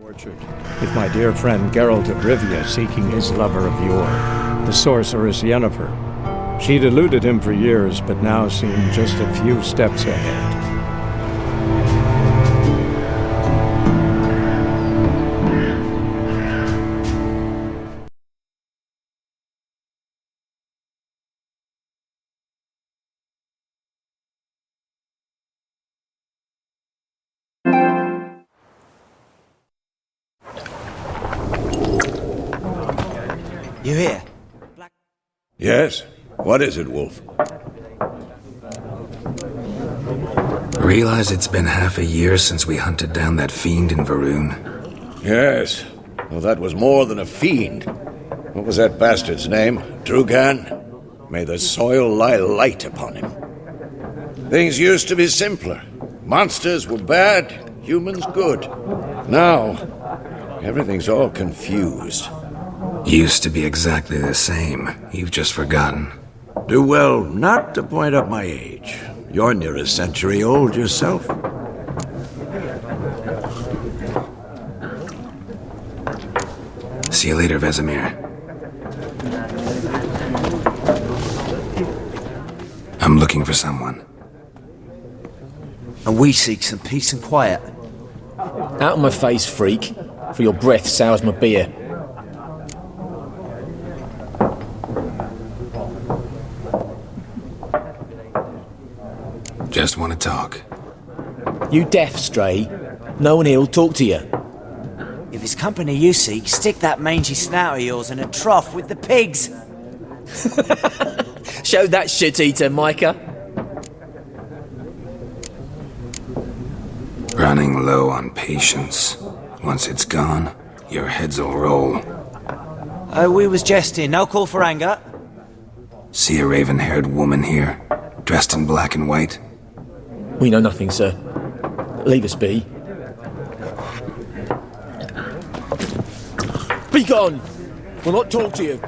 Orchard, with my dear friend Geralt of Rivia seeking his lover of yore, the sorceress Yennefer. She'd eluded him for years, but now seemed just a few steps ahead. You here? Yes? What is it, Wolf? Realize it's been half a year since we hunted down that fiend in Varun? Yes. Well, that was more than a fiend. What was that bastard's name? Drugan? May the soil lie light upon him. Things used to be simpler. Monsters were bad, humans good. Now, everything's all confused. Used to be exactly the same. You've just forgotten. Do well not to point up my age. You're near a century old yourself. See you later, Vesemir. I'm looking for someone. And we seek some peace and quiet. Out of my face, freak, for your breath sours my beer. Just want to talk. You deaf, Stray? No one here'll talk to you. If it's company you seek, stick that mangy snout of yours in a trough with the pigs. Show that shit-eater, Micah. Running low on patience. Once it's gone, your heads'll roll. Oh, we was jesting. No call for anger. See a raven-haired woman here, dressed in black and white? We know nothing, sir. Leave us be. Be gone! We'll not talk to you.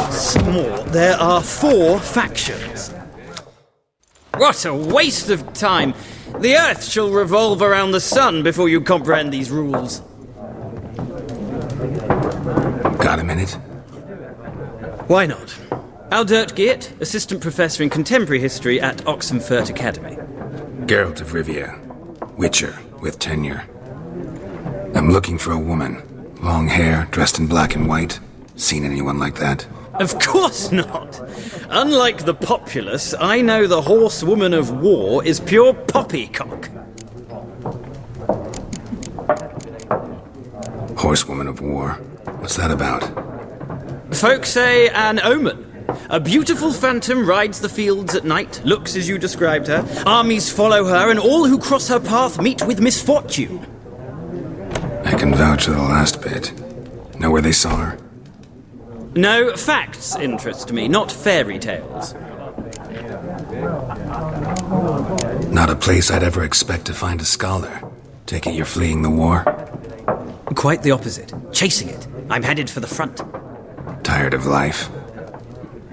Some more. There are 4 factions. What a waste of time! The Earth shall revolve around the sun before you comprehend these rules. Got a minute? Why not? Aldert Geert, Assistant Professor in Contemporary History at Oxenfurt Academy. Geralt of Rivia. Witcher, with tenure. I'm looking for a woman. Long hair, dressed in black and white. Seen anyone like that? Of course not! Unlike the populace, I know the horsewoman of war is pure poppycock. Horsewoman of war? What's that about? Folk say an omen. A beautiful phantom rides the fields at night, looks as you described her. Armies follow her, and all who cross her path meet with misfortune. I can vouch for the last bit. Know where they saw her? No, facts interest me, not fairy tales. Not a place I'd ever expect to find a scholar. Take it you're fleeing the war? Quite the opposite. Chasing it. I'm headed for the front. Tired of life?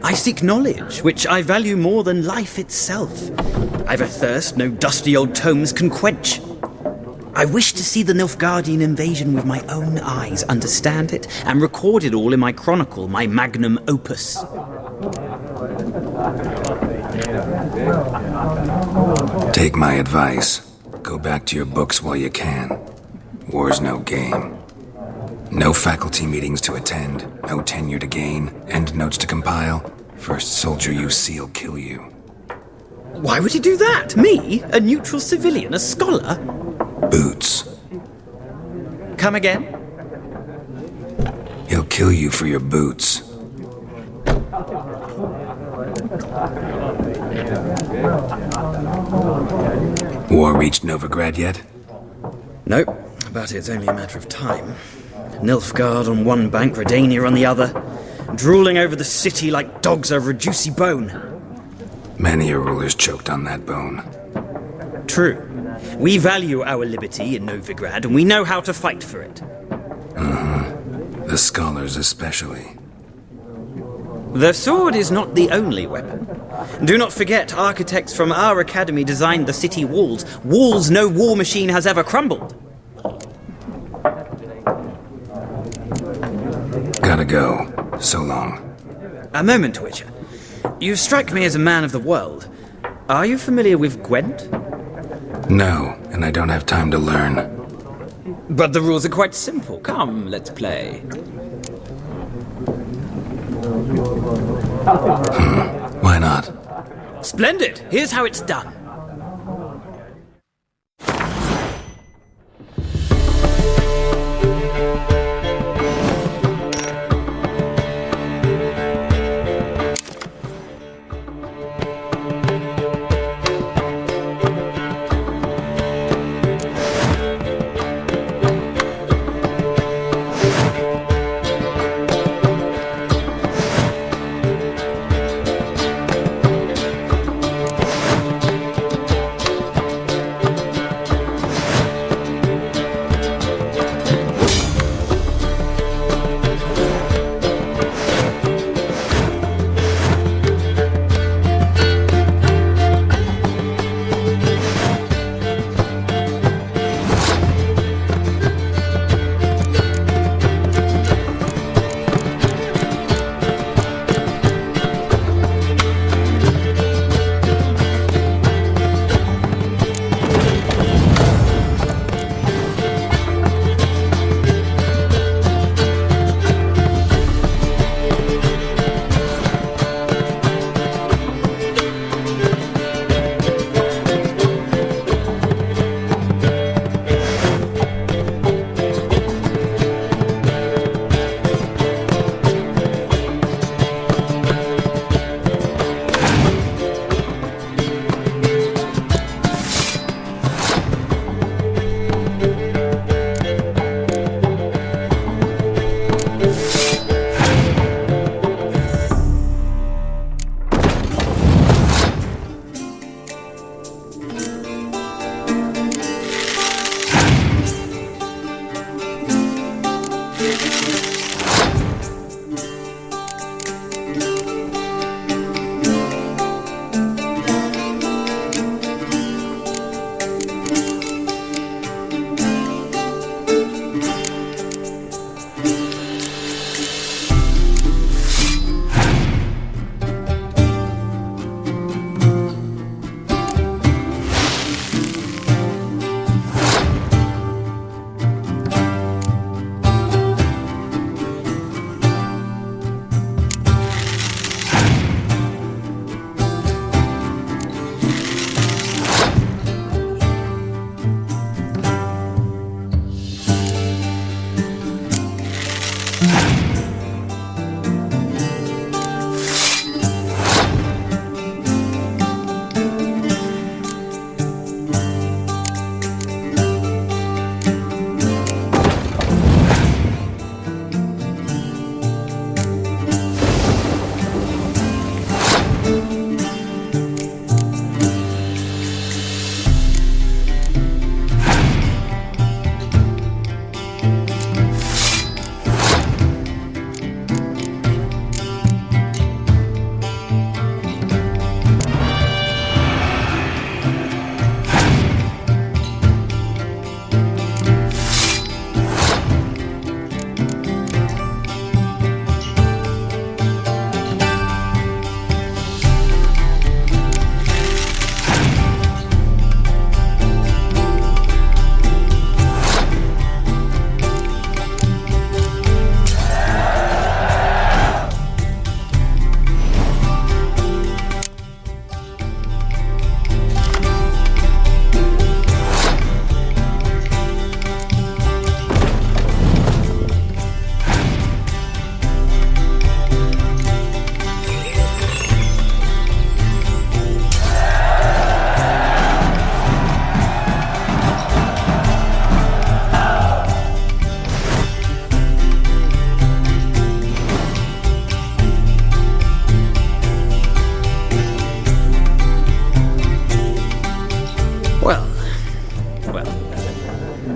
I seek knowledge, which I value more than life itself. I've a thirst no dusty old tomes can quench. I wish to see the Nilfgaardian invasion with my own eyes, understand it, and record it all in my chronicle, my magnum opus. Take my advice. Go back to your books while you can. War's no game. No faculty meetings to attend, no tenure to gain, end notes to compile. First soldier you see will kill you. Why would he do that? Me? A neutral civilian? A scholar? Boots. Come again? He'll kill you for your boots. War reached Novigrad yet? Nope, but it's only a matter of time. Nilfgaard on one bank, Redania on the other, drooling over the city like dogs over a juicy bone. Many a ruler's choked on that bone. True. We value our liberty in Novigrad, and we know how to fight for it. The scholars especially. The sword is not the only weapon. Do not forget, architects from our academy designed the city walls. Walls no war machine has ever crumbled. Gotta go. So long. A moment, Witcher. You strike me as a man of the world. Are you familiar with Gwent? No, and I don't have time to learn. But the rules are quite simple. Come, let's play. Why not? Splendid! Here's how it's done.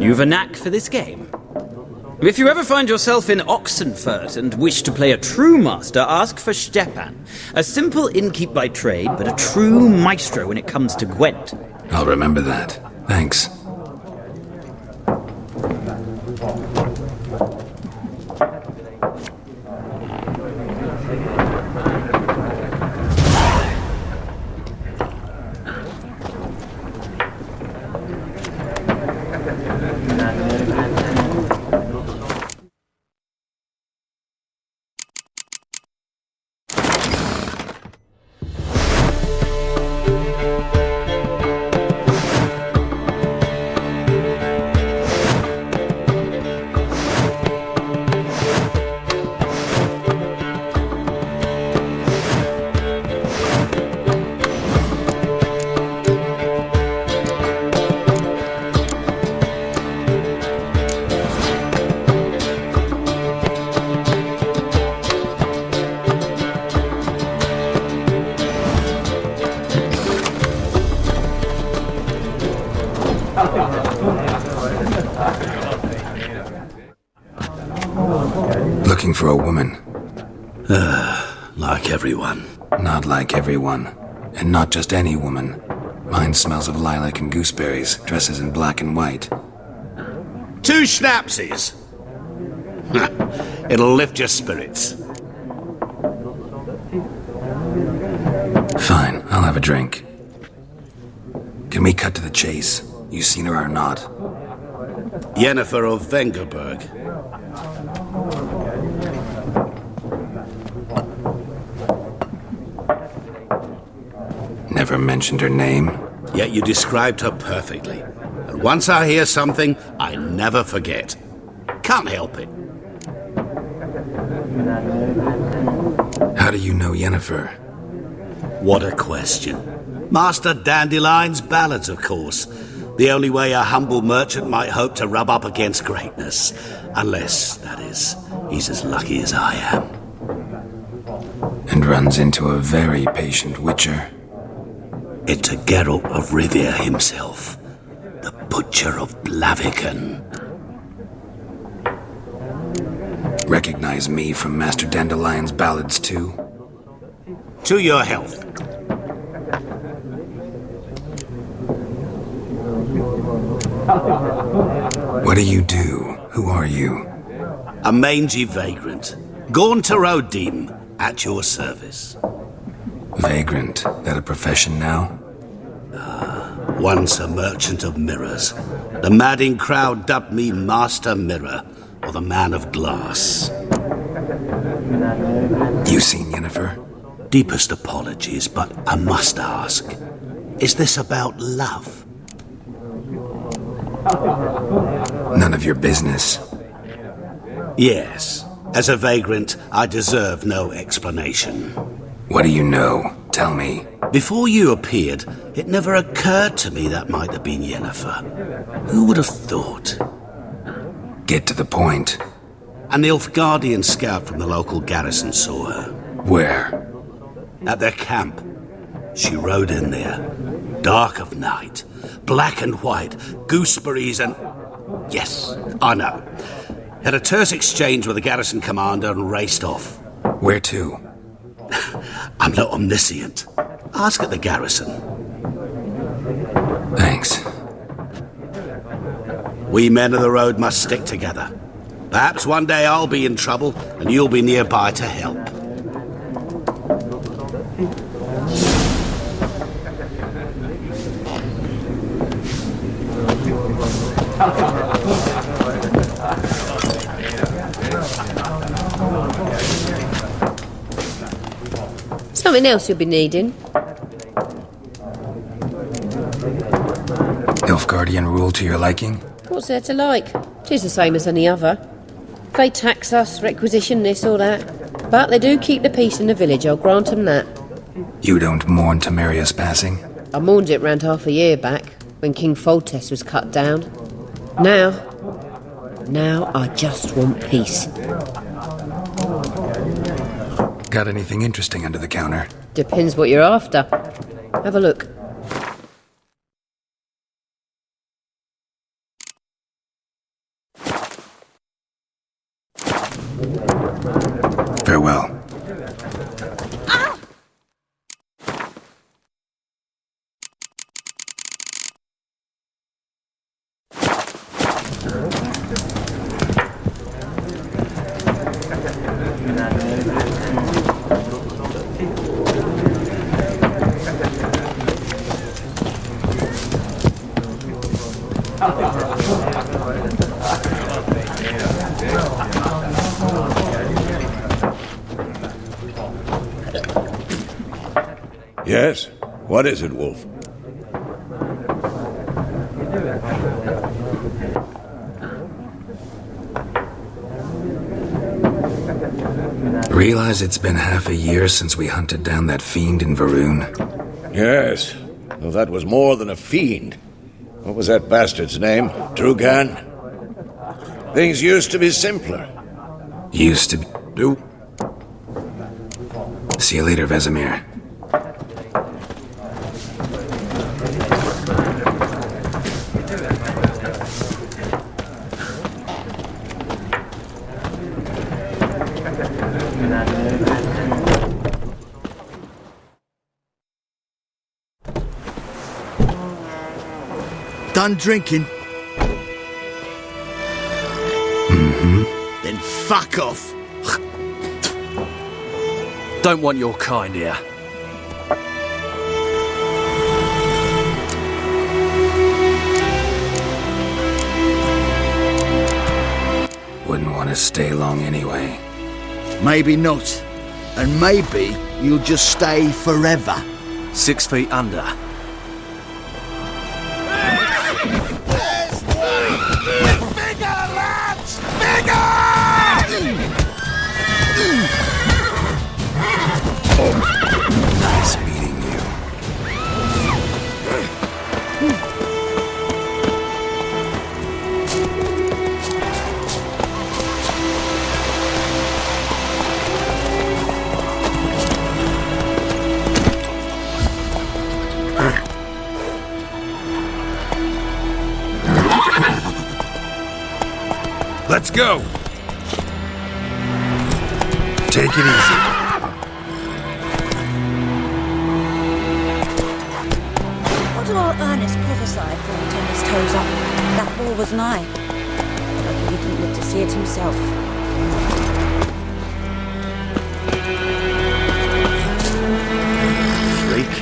You've a knack for this game. If you ever find yourself in Oxenfurt and wish to play a true master, ask for Stepan. A simple innkeep by trade, but a true maestro when it comes to Gwent. I'll remember that. Thanks. Looking for a woman. Like everyone. Not like everyone. And not just any woman. Mine smells of lilac and gooseberries, dresses in black and white. 2 schnapsies. It'll lift your spirits. Fine, I'll have a drink. Can we cut to the chase? You seen her or not? Yennefer of Vengerberg. Never mentioned her name. Yet you described her perfectly. And once I hear something, I never forget. Can't help it. How do you know Yennefer? What a question. Master Dandelion's ballads, of course. The only way a humble merchant might hope to rub up against greatness. Unless, that is, he's as lucky as I am. And runs into a very patient witcher. It's a Geralt of Rivia himself. The Butcher of Blaviken. Recognize me from Master Dandelion's ballads too? To your health. What do you do? Who are you? A mangy vagrant. Gone to Rodim, at your service. Vagrant. That a profession now? Once a merchant of mirrors. The madding crowd dubbed me Master Mirror, or the Man of Glass. You seen Yennefer? Deepest apologies, but I must ask. Is this about love? None of your business. Yes. As a vagrant, I deserve no explanation. What do you know? Tell me. Before you appeared, it never occurred to me that might have been Yennefer. Who would have thought? Get to the point. An Nilfgaardian scout from the local garrison saw her. Where? At their camp. She rode in there. Dark of night. Black and white. Gooseberries and... Yes, I know. Had a terse exchange with the garrison commander and raced off. Where to? I'm not omniscient. Ask at the garrison. Thanks. We men of the road must stick together. Perhaps one day I'll be in trouble and you'll be nearby to help. Something else you'll be needing. Nilfgaardian rule to your liking? What's there to like? 'Tis the same as any other. They tax us, requisition this or that. But they do keep the peace in the village, I'll grant 'em that. You don't mourn Temeria's passing? I mourned it round half a year back, when King Foltest was cut down. Now I just want peace. Got anything interesting under the counter? Depends what you're after. Have a look. Yes? What is it, Wolf? Realize it's been half a year since we hunted down that fiend in Varun? Yes. Well, that was more than a fiend. What was that bastard's name? Drugan? Things used to be simpler. Used to be. Do? See you later, Vesemir. Done drinking? Mm-hmm. Then fuck off. Don't want your kind here. Wouldn't want to stay long anyway. Maybe not. And maybe you'll just stay forever. 6 feet under. Nice meeting you. Let's go! Take it easy. What did old Ernest prophesy before he turned his toes up? That war was nigh. But he didn't live to see it himself. Freak.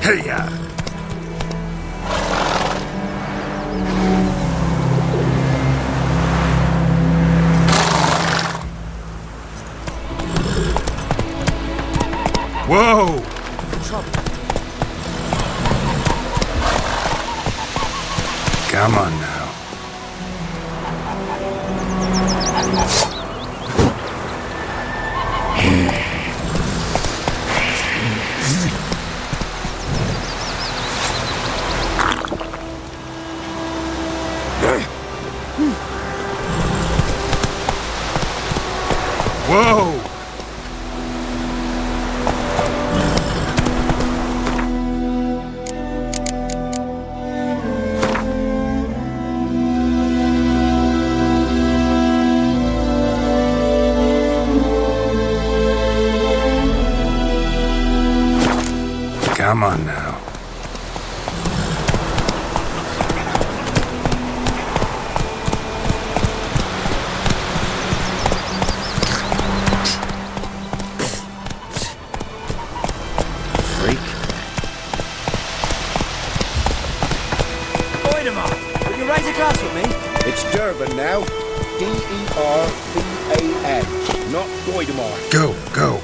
Hey-ya! Whoa! Come on now. Whoa! Come on now. Freak. Voidemar, will you raise a glass with me? It's Durban now. D-E-R-V-A-N. Not Voidemar. Go, go.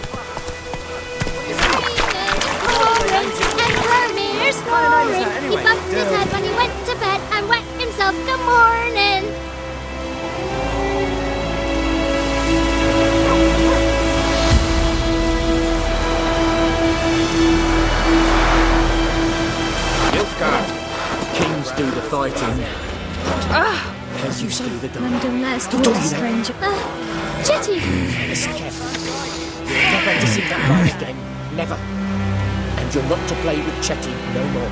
He bumped his head when he went to bed and wet himself good morning. Nilfgaard. Kings do the fighting. Peasants do the dying. London last was a stranger. Chetty! Listen carefully. You're never to see that man again. Never. And you're not to play with Chetty no more.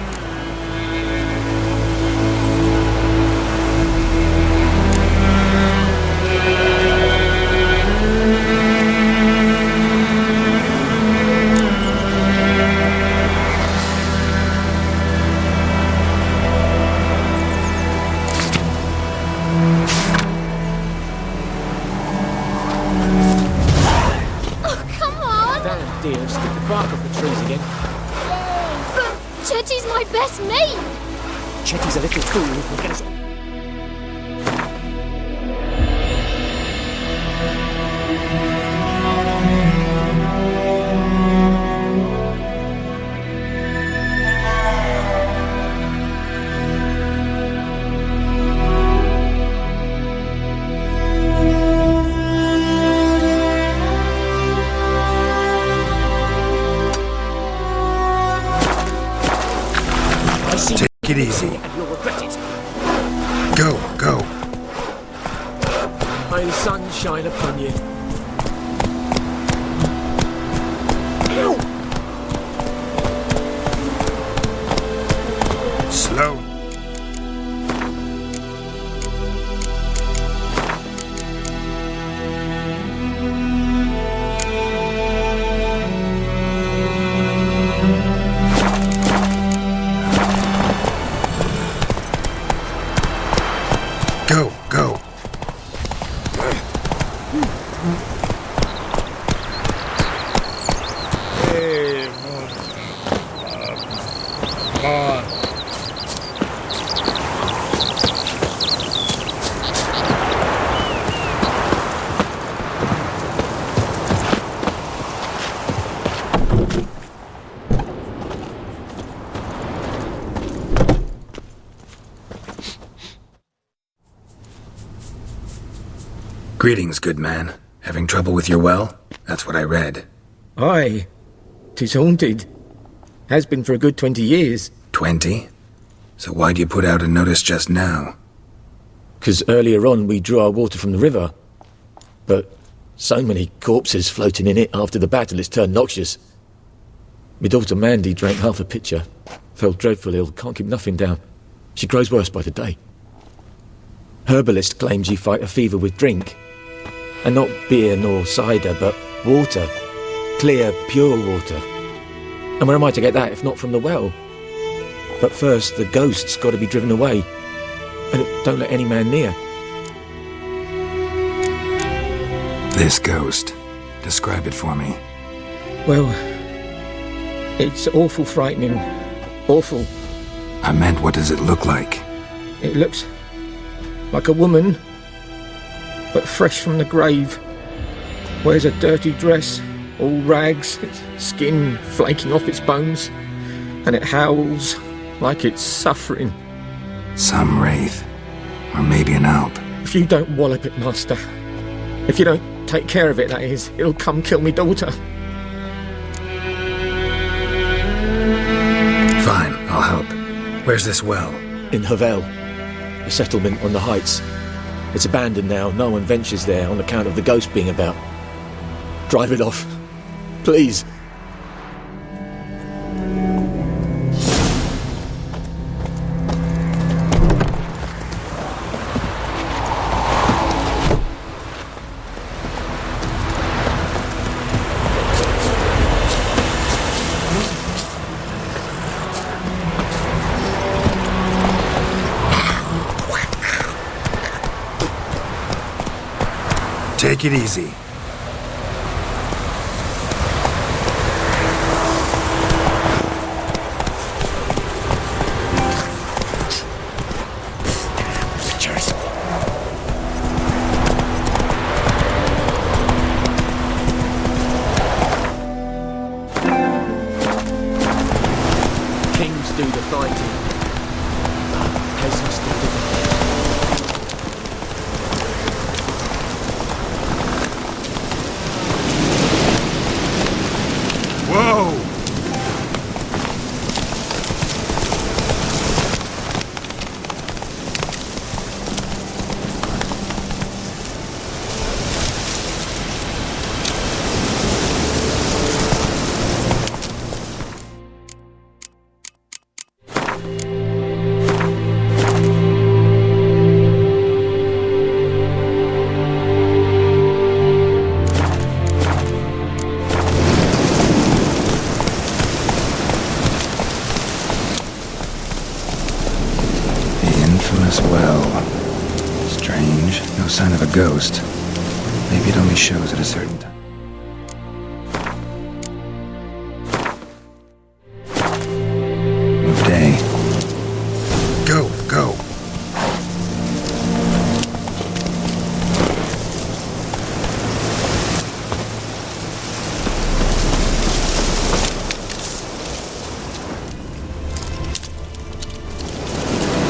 Dear, stick the bark off the trees again. But Chetty's my best mate! Chetty's a little fool who can get us all. easy. And you'll regret it. Go, go. May the sun shine upon you. Slow. Go, go. Greetings, good man. Having trouble with your well? That's what I read. Aye. 'Tis haunted. Has been for a good 20 years. 20? So why'd you put out a notice just now? 'Cause earlier on we drew our water from the river. But so many corpses floating in it after the battle it's turned noxious. My daughter Mandy drank half a pitcher. Fell dreadful ill, can't keep nothing down. She grows worse by the day. Herbalist claims you fight a fever with drink. And not beer nor cider, but water. Clear, pure water. And where am I to get that if not from the well? But first, the ghost's got to be driven away. And don't let any man near. This ghost. Describe it for me. Well, it's awful frightening. Awful. I meant, what does it look like? It looks like a woman, but fresh from the grave. Wears a dirty dress, all rags, its skin flaking off its bones, and it howls like it's suffering. Some wraith. Or maybe an alp. If you don't wallop it, Master, if you don't take care of it, that is, it'll come kill me daughter. Fine, I'll help. Where's this well? In Havel, a settlement on the heights. It's abandoned now. No one ventures there on account of the ghost being about. Drive it off. Please. Take it easy. Kings do the fighting. Peasants do the... Whoa! Well, strange. No sign of a ghost. Maybe it only shows at a certain time. Move day. Go, go.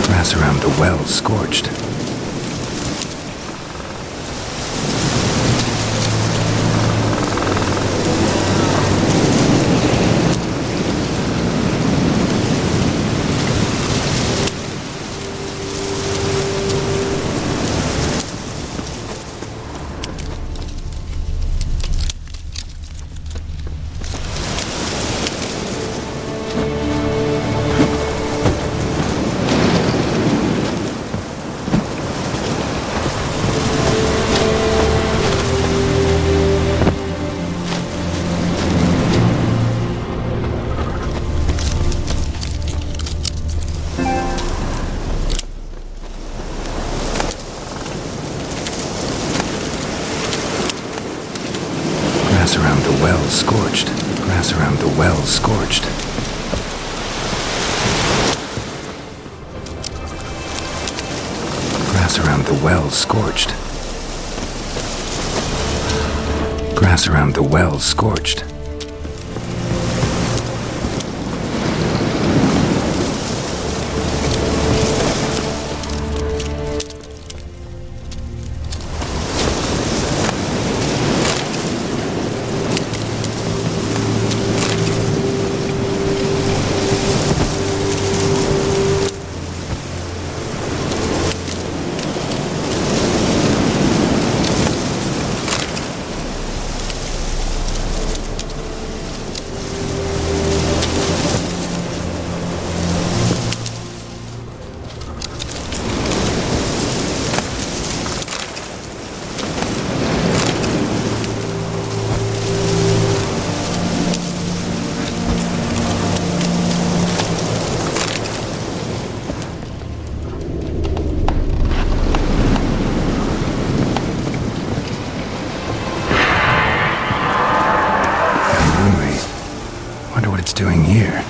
Grass around the well scorched. well scorched. Grass around the well scorched. Grass around the well scorched. Grass around the well scorched. Doing here?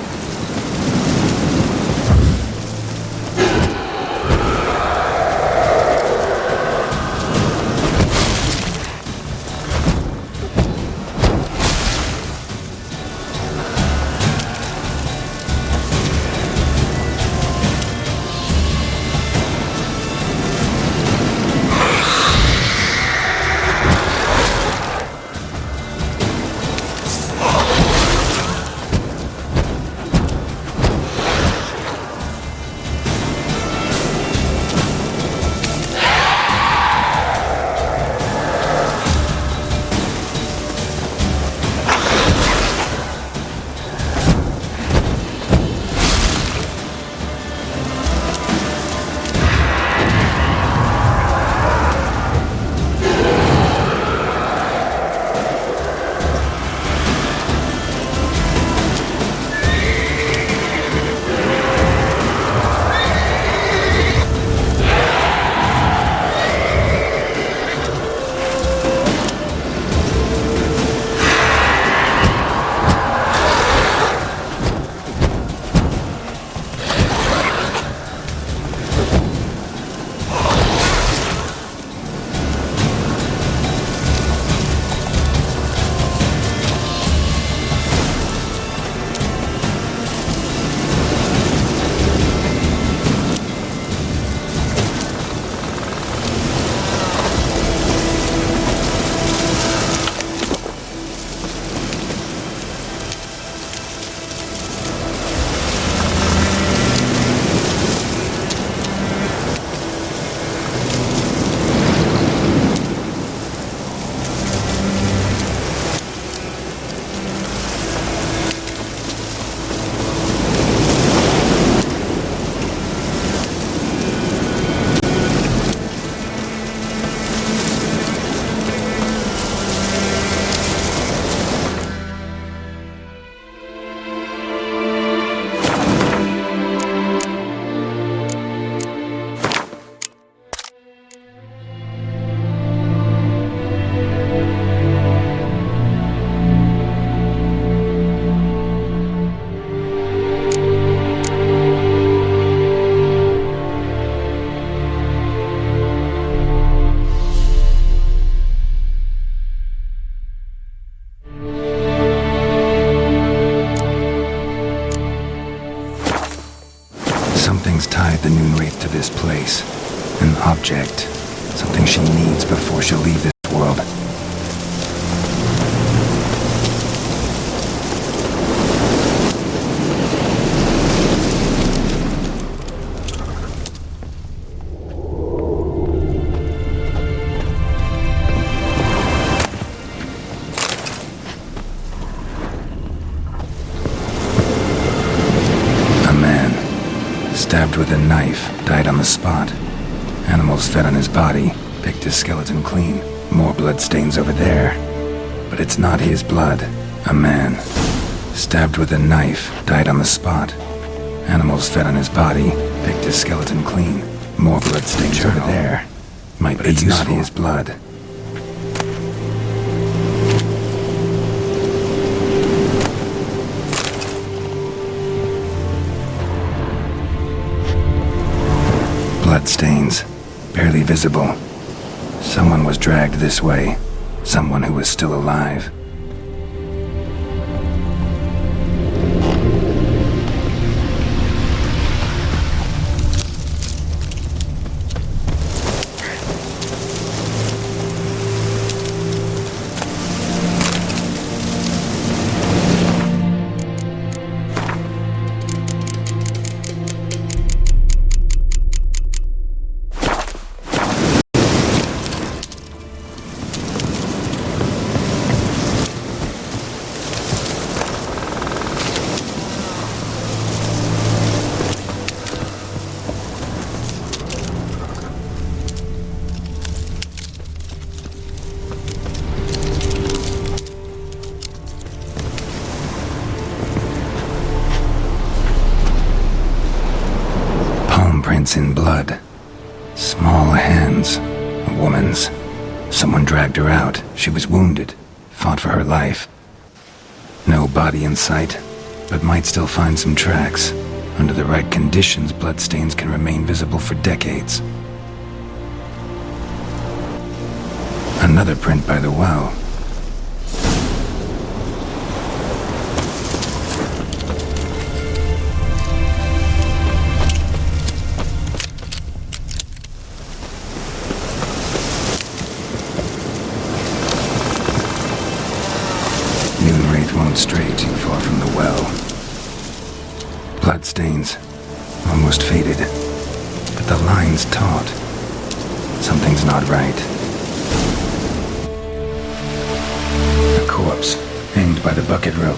Something's tied the Noon Wraith to this place. An object. Something she needs before she'll leave this world. Stabbed with a knife, died on the spot. Animals fed on his body, picked his skeleton clean. More blood stains over there. But it's not his blood. A man. Stabbed with a knife, died on the spot. Animals fed on his body, picked his skeleton clean. More blood stains over there. But it's not his blood. Bloodstains, barely visible. Someone was dragged this way. Someone who was still alive. Prints in blood. Small hands. A woman's. Someone dragged her out. She was wounded. Fought for her life. No body in sight, but might still find some tracks. Under the right conditions, bloodstains can remain visible for decades. Another print by the well. Won't stray too far from the well. Bloodstains, almost faded, but the line's taut. Something's not right. A corpse, hanged by the bucket rope.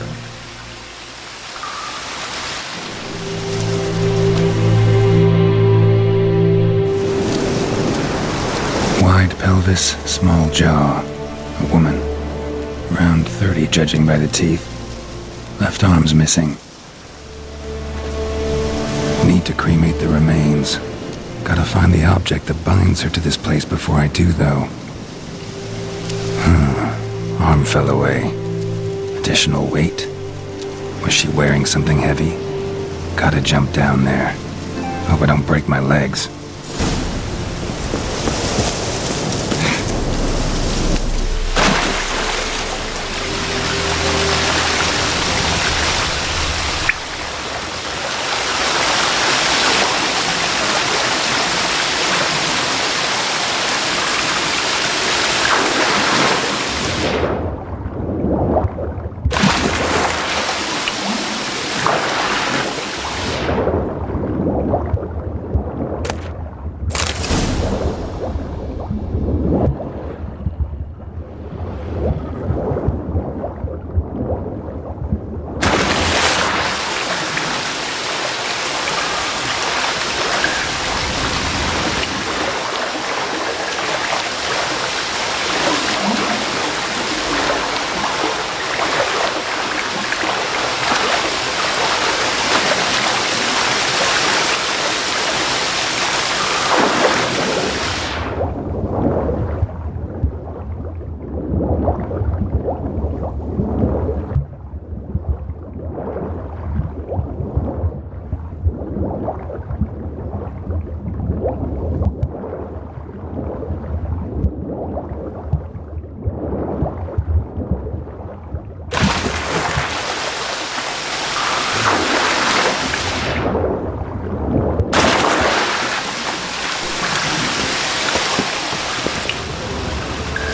Wide pelvis, small jaw. A woman. Around 30, judging by the teeth. Left arm's missing. Need to cremate the remains. Gotta find the object that binds her to this place before I do, though. Arm fell away. Additional weight? Was she wearing something heavy? Gotta jump down there. Hope I don't break my legs.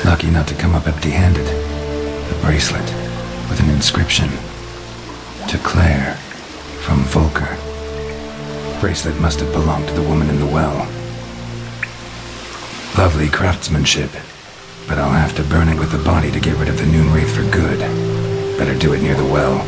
Lucky not to come up empty-handed. The bracelet with an inscription. To Claire, from Volker. Bracelet must have belonged to the woman in the well. Lovely craftsmanship, but I'll have to burn it with the body to get rid of the Noon Wraith for good. Better do it near the well.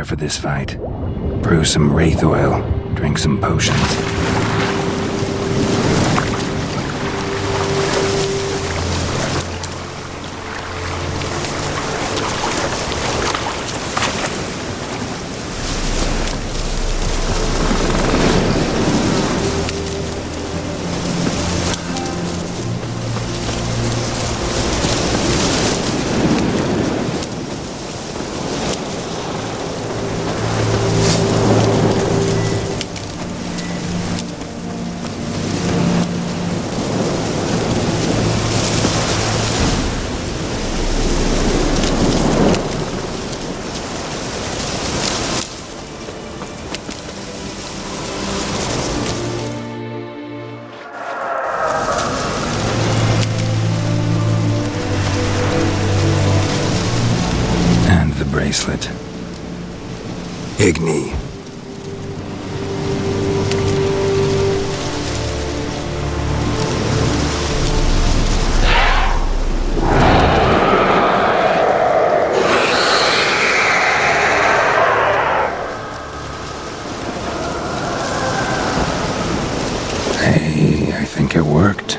for this fight. Brew some wraith oil, drink some potions. Bracelet. Igni. Hey, I think it worked.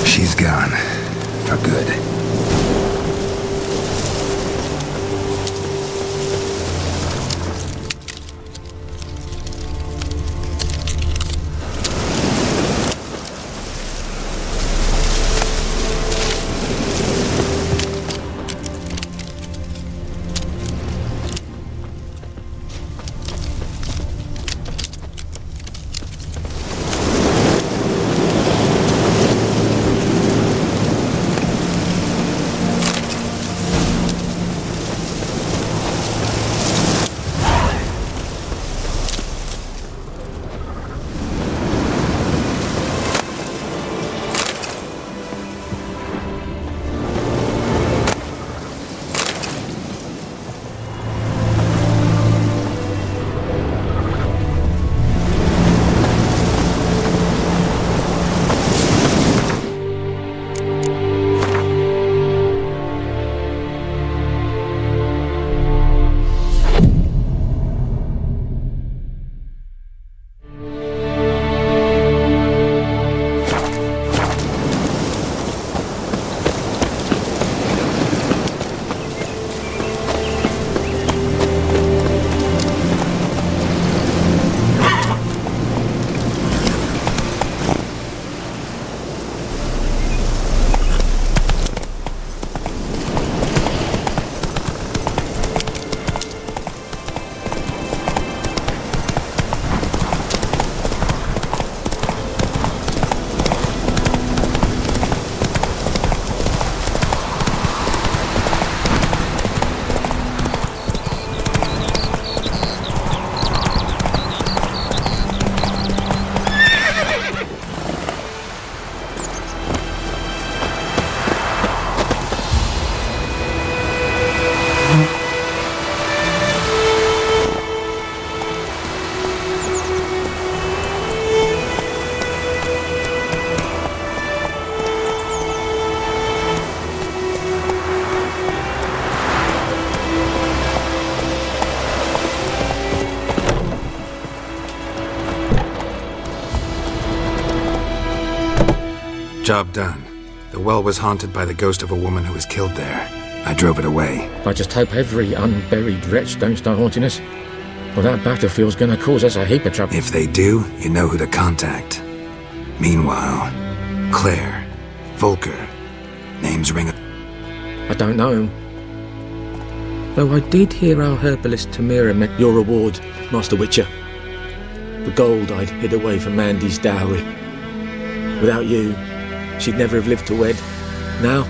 She's gone. For good. Job done. The well was haunted by the ghost of a woman who was killed there. I drove it away. I just hope every unburied wretch don't start haunting us. Well, that battlefield's gonna cause us a heap of trouble. If they do, you know who to contact. Meanwhile, Claire, Volker, names ring a... I don't know him. Though I did hear our herbalist Tamira met your reward, Master Witcher. The gold I'd hid away from Mandy's dowry. Without you, she'd never have lived to wed. Now...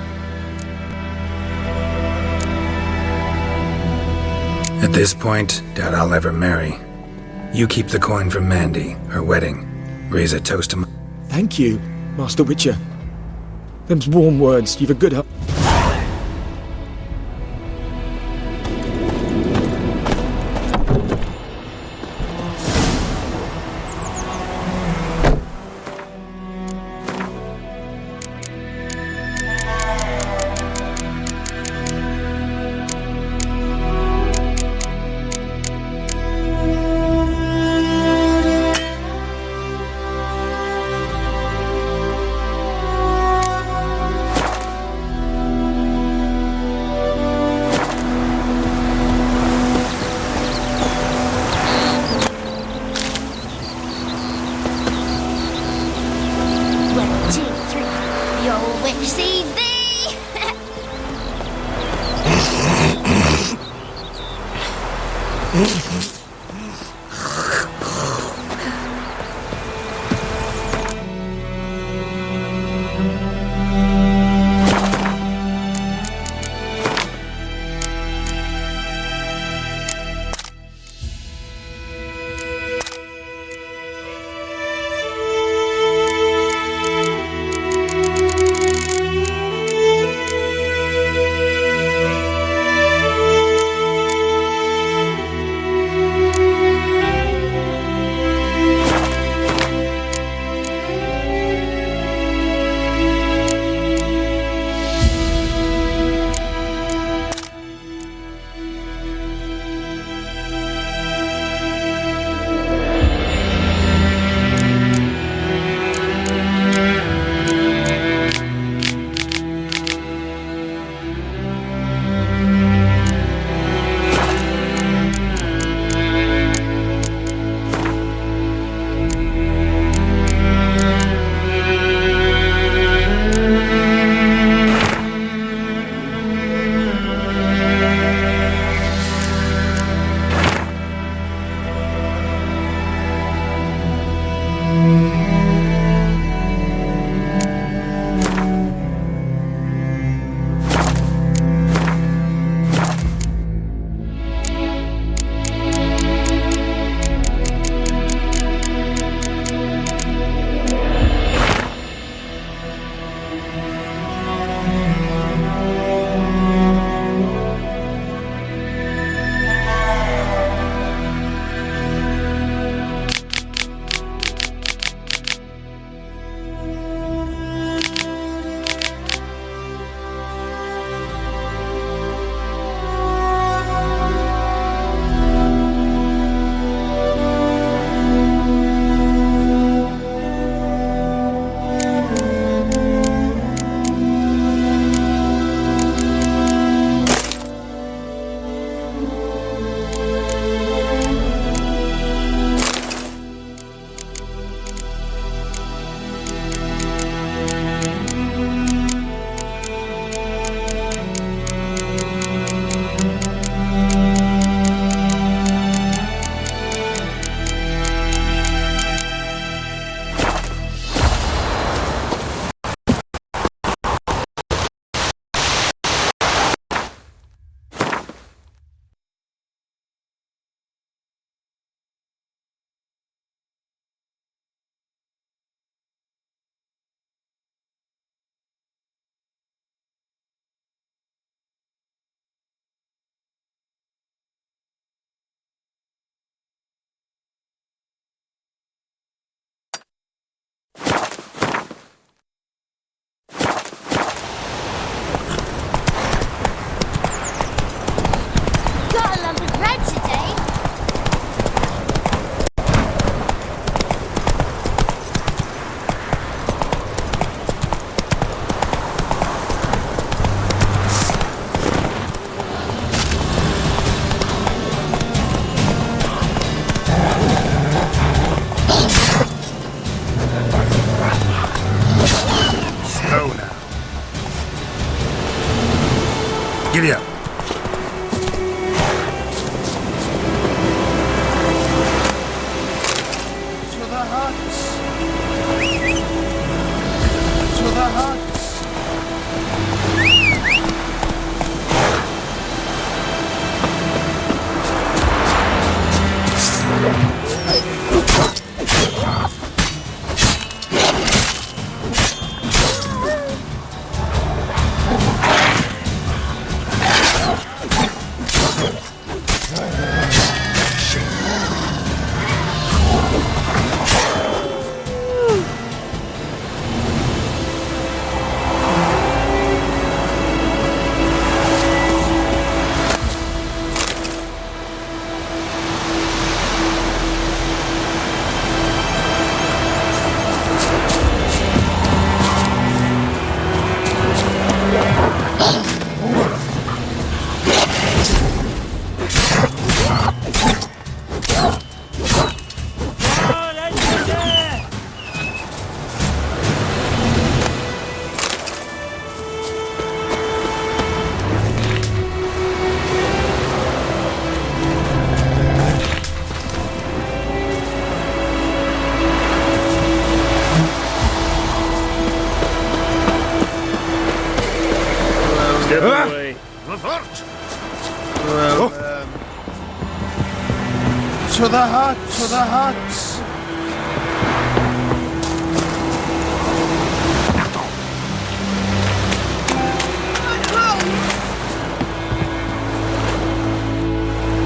At this point, doubt I'll ever marry. You keep the coin from Mandy, her wedding. Raise a toast to Thank you, Master Witcher. Them's warm words. You've a good up. Giddy up. To the huts! To the huts! To the hut! To the huts!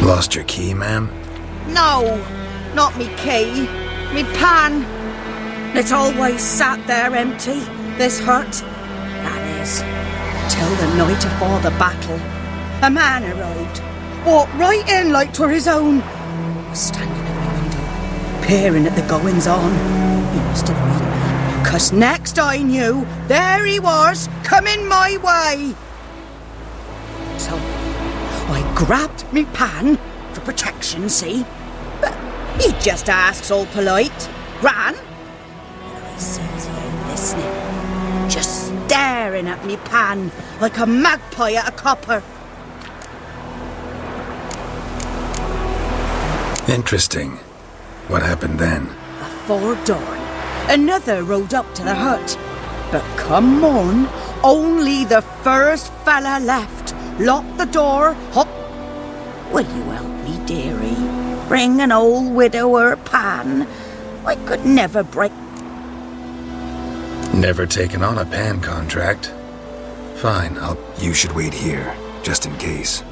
Lost your key, ma'am? No, not me key. Me pan. It's always sat there empty, this hut. That is, till the night afore the battle. A man arrived, walked right in like 'twere his own. Was standing at my window, peering at the goings-on. He must have read me, 'cause next I knew, there he was, coming my way. So I grabbed me pan for protection, see? But he just asks all polite. Ran. But I sees he ain't listening. Just staring at me pan like a magpie at a copper. Interesting. What happened then? Afore dawn, another rode up to the hut. But come morn, only the first fella left. Locked the door, hop. Will you help me, dearie? Bring an old widower pan. I could never break. Never taken on a pan contract. Fine, You should wait here, just in case.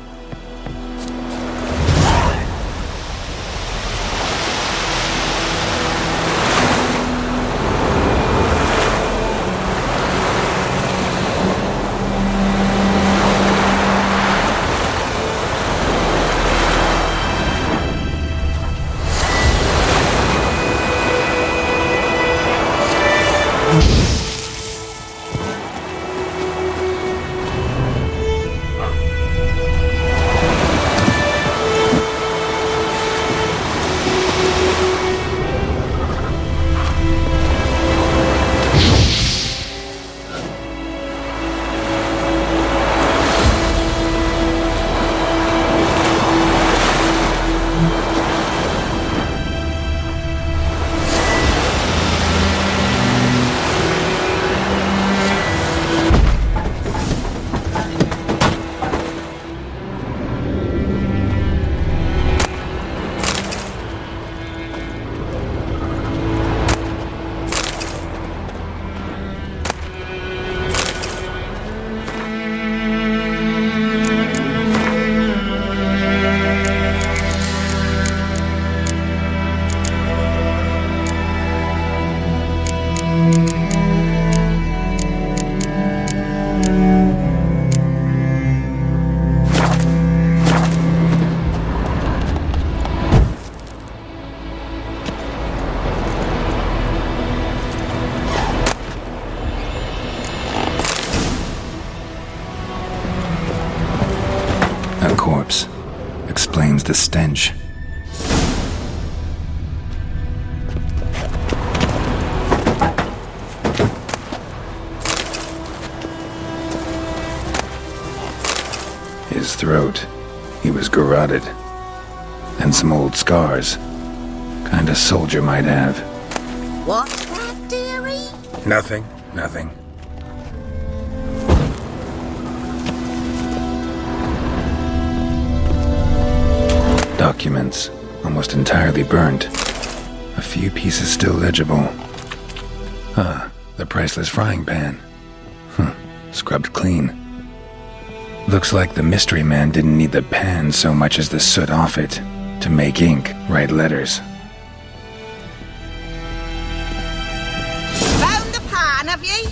Corpse. Explains the stench. throat. He was garroted. And some old scars. Kind of soldier might have. What's that, dearie? Nothing. Documents, almost entirely burnt. A few pieces still legible. The priceless frying pan. Scrubbed clean. Looks like the mystery man didn't need the pan so much as the soot off it to make ink, write letters. Found the pan, have ye?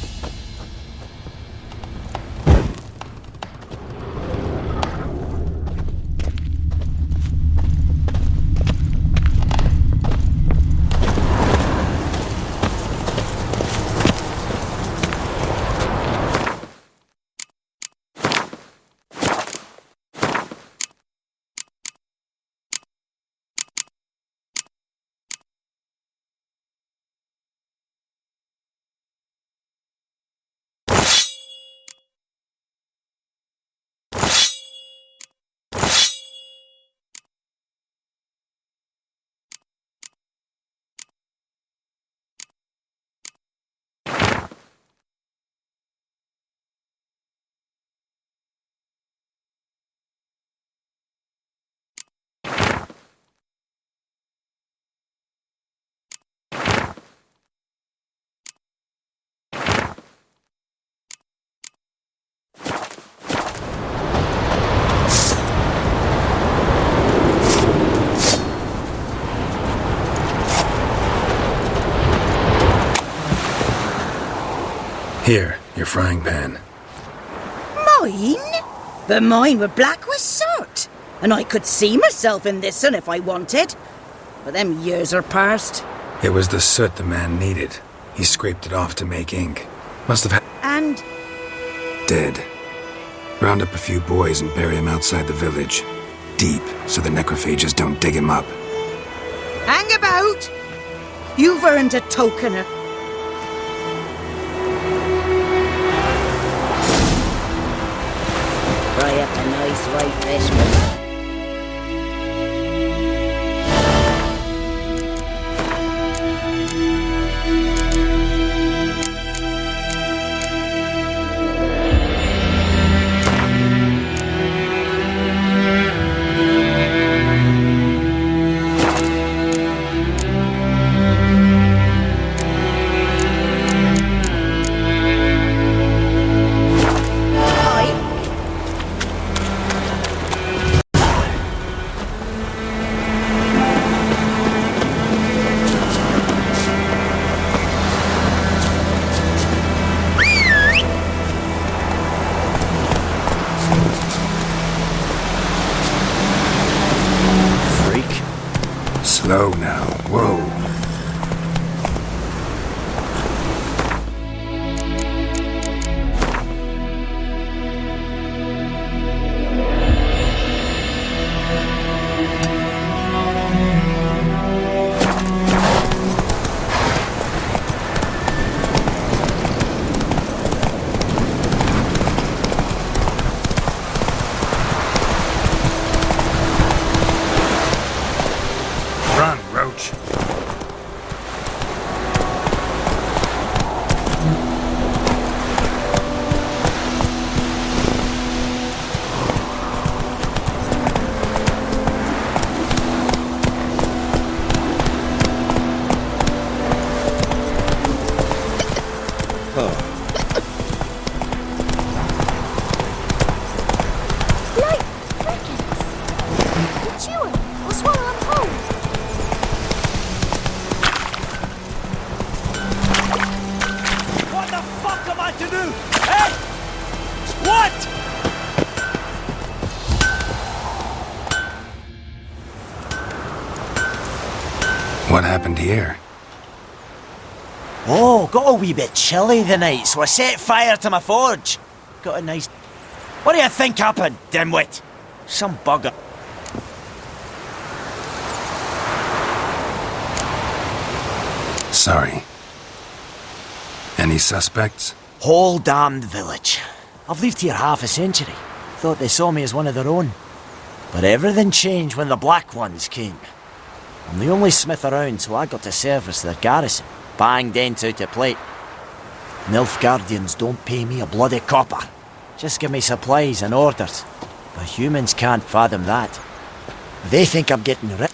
Here, your frying pan. Mine? But mine were black with soot. And I could see myself in this one if I wanted. But them years are past. It was the soot the man needed. He scraped it off to make ink. Must have had... And? Dead. Round up a few boys and bury him outside the village. Deep, so the necrophages don't dig him up. Hang about! You've earned a tokener. Fry up a nice white fish with it. Slow now. Whoa. Run, Roach. What the fuck am I to do? Eh? What? What happened here? Oh, got a wee bit chilly the night, so I set fire to my forge. Got a nice... What do you think happened, dimwit? Some bugger. Sorry. Any suspects? Whole damned village. I've lived here half a century. thought they saw me as one of their own. But everything changed when the Black Ones came. I'm the only smith around, so I got to service their garrison. Banged dent out of plate. Nilfgaardians don't pay me a bloody copper. Just give me supplies and orders. But humans can't fathom that. They think I'm getting rich.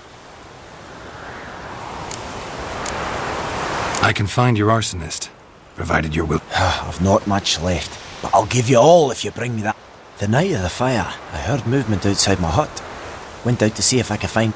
I can find your arsonist, provided you're will. I've not much left, but I'll give you all if you bring me that. The night of the fire, I heard movement outside my hut. Went out to see if I could find...